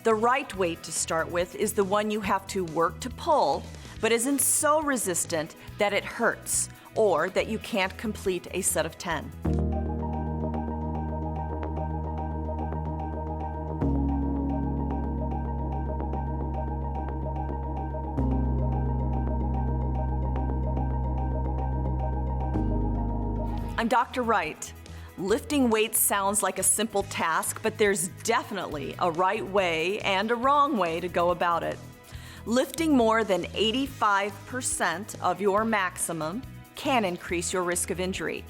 The right weight to start with is the one you have to work to pull, but isn't so resistant that it hurts or that you can't complete a set of 10. I'm Dr. Wright. Lifting weights sounds like a simple task, but there's definitely a right way and a wrong way to go about it. Lifting more than 85% of your maximum can increase your risk of injury,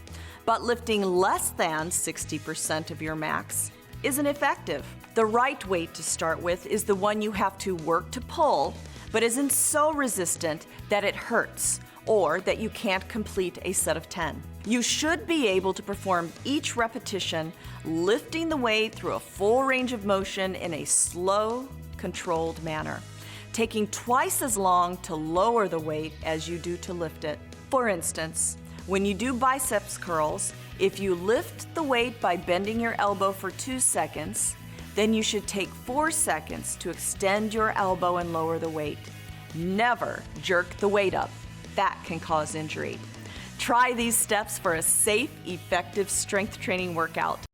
but lifting less than 60% of your max isn't effective. The right weight to start with is the one you have to work to pull, but isn't so resistant that it hurts or that you can't complete a set of 10. You should be able to perform each repetition lifting the weight through a full range of motion in a slow, controlled manner, taking twice as long to lower the weight as you do to lift it. For instance, when you do biceps curls, if you lift the weight by bending your elbow for 2 seconds, then you should take 4 seconds to extend your elbow and lower the weight. Never jerk the weight up. That can cause injury. Try these steps for a safe, effective strength training workout.